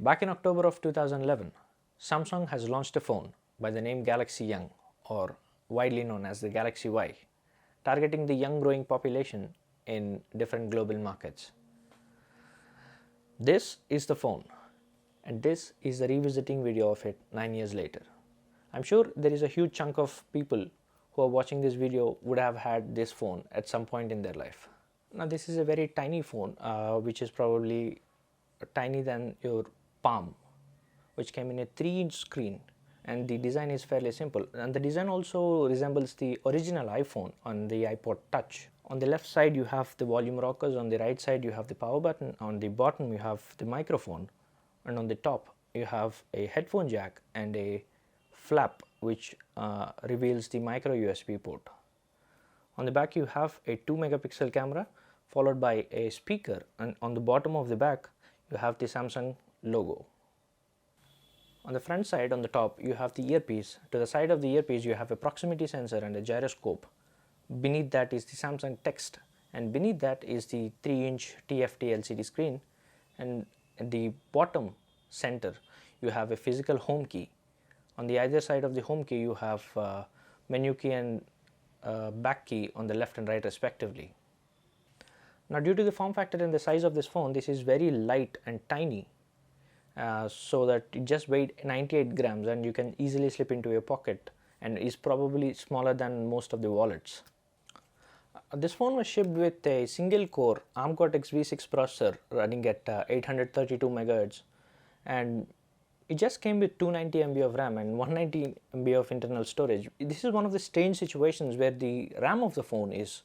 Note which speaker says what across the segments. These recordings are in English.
Speaker 1: Back in October of 2011, Samsung has launched a phone by the name Galaxy Young, or widely known as the Galaxy Y, targeting the young growing population in different global markets. This is the phone, and this is the revisiting video of it 9 years later. I'm sure there is a huge chunk of people who are watching this video would have had this phone at some point in their life. Now this is a very tiny phone, which is probably tiny than your palm, which came in a 3-inch screen, and the design is fairly simple, and the design also resembles the original iPhone on the iPod Touch. On the left side you have the volume rockers, on the right side you have the power button, on the bottom you have the microphone, and on the top you have a headphone jack and a flap which reveals the micro USB port. On the back you have a 2 megapixel camera followed by a speaker, and on the bottom of the back you have the Samsung logo. On the front side, on the top, you have the earpiece. To the side of the earpiece you have a proximity sensor and a gyroscope. Beneath that is the Samsung text, and beneath that is the 3-inch TFT LCD screen, and at the bottom center you have a physical home key. On the either side of the home key you have menu key and back key on the left and right respectively. Now due to the form factor and the size of this phone, this is very light and tiny, so that it just weighed 98 grams and you can easily slip into your pocket, and is probably smaller than most of the wallets. This phone was shipped with a single core ARM Cortex V6 processor running at 832 MHz, and it just came with 290 MB of RAM and 190 MB of internal storage. This is one of the strange situations where the RAM of the phone is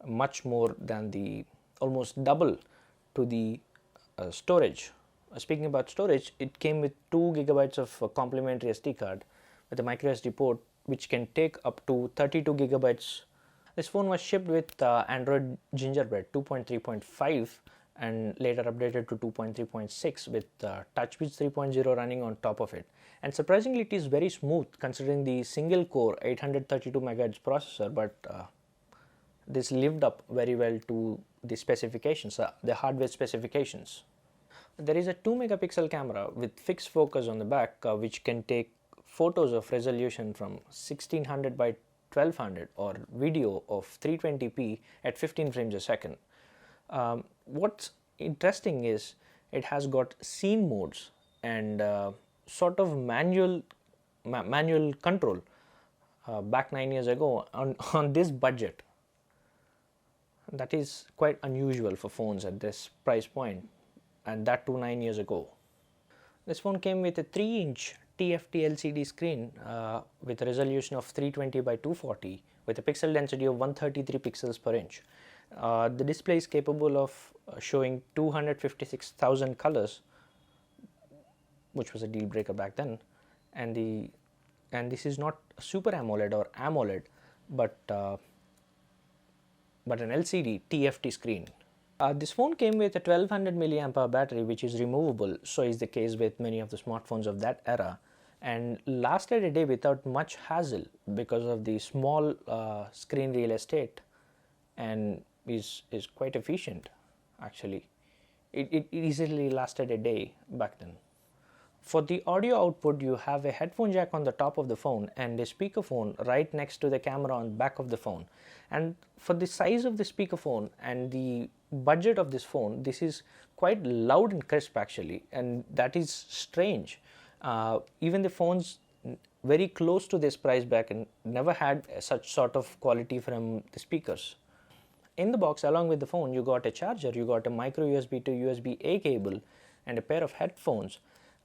Speaker 1: much more than the almost double to the storage. Speaking about storage, it came with 2 GB of complementary SD card with a micro SD port which can take up to 32 GB. This phone was shipped with Android Gingerbread 2.3.5 and later updated to 2.3.6 with TouchWiz 3.0 running on top of it. And surprisingly, it is very smooth considering the single core 832 MHz processor, but this lived up very well to the specifications, the hardware specifications. There is a 2 megapixel camera with fixed focus on the back, which can take photos of resolution from 1600 by 1200 or video of 320p at 15 frames a second. What's interesting is it has got scene modes and sort of manual control back 9 years ago on this budget. That is quite unusual for phones at this price point, and that too 9 years ago. This phone came with a 3-inch TFT LCD screen with a resolution of 320 by 240 with a pixel density of 133 pixels per inch. The display is capable of showing 256,000 colors, which was a deal breaker back then, and this is not Super AMOLED or AMOLED, but an LCD TFT screen. This phone came with a 1200 mAh battery, which is removable, so is the case with many of the smartphones of that era, and lasted a day without much hassle because of the small screen real estate, and is quite efficient actually. It easily lasted a day back then. For the audio output, you have a headphone jack on the top of the phone and a speakerphone right next to the camera on the back of the phone. And for the size of the speakerphone and the budget of this phone, this is quite loud and crisp actually, and that is strange. Even the phones very close to this price back and never had such sort of quality from the speakers. In the box, along with the phone, you got a charger, you got a micro USB to USB-A cable and a pair of headphones,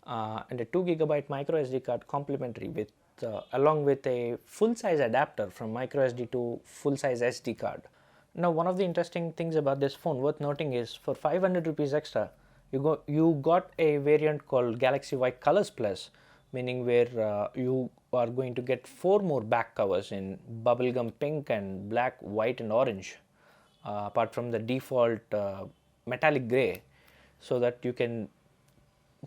Speaker 1: and a 2 GB micro SD card complimentary with along with a full-size adapter from micro SD to full-size SD card. Now, one of the interesting things about this phone worth noting is for 500 rupees extra, you got a variant called Galaxy Y Colors Plus, meaning where you are going to get 4 more back covers in bubblegum pink and black, white and orange, apart from the default metallic grey, so that you can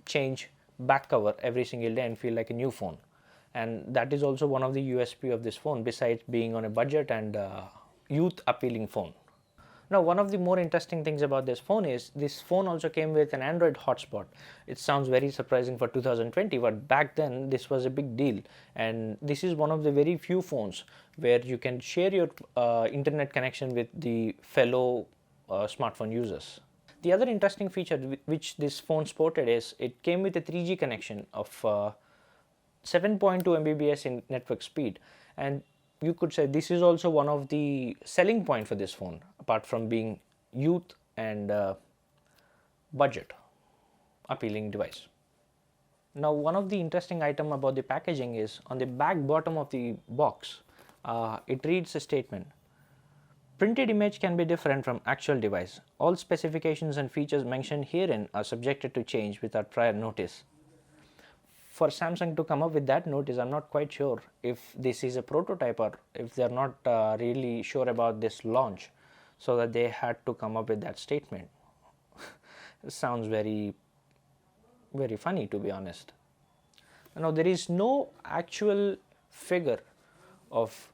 Speaker 1: change back cover every single day and feel like a new phone. And that is also one of the USP of this phone, besides being on a budget and youth appealing phone. Now, one of the more interesting things about this phone is this phone also came with an Android hotspot. It sounds very surprising for 2020, but back then this was a big deal. And this is one of the very few phones where you can share your internet connection with the fellow smartphone users. The other interesting feature which this phone sported is it came with a 3G connection of 7.2 Mbps in network speed, and you could say this is also one of the selling point for this phone, apart from being youth and budget appealing device. Now, one of the interesting item about the packaging is on the back bottom of the box, it reads a statement: printed image can be different from actual device. All specifications and features mentioned herein are subjected to change without prior notice. For Samsung to come up with that notice, I'm not quite sure if this is a prototype or if they're not really sure about this launch, so that they had to come up with that statement. Sounds very funny, to be honest. Now, there is no actual figure of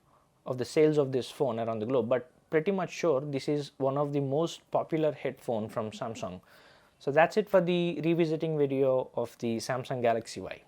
Speaker 1: the sales of this phone around the globe, but pretty much sure this is one of the most popular headphone from Samsung. So that's it for the revisiting video of the Samsung Galaxy Y.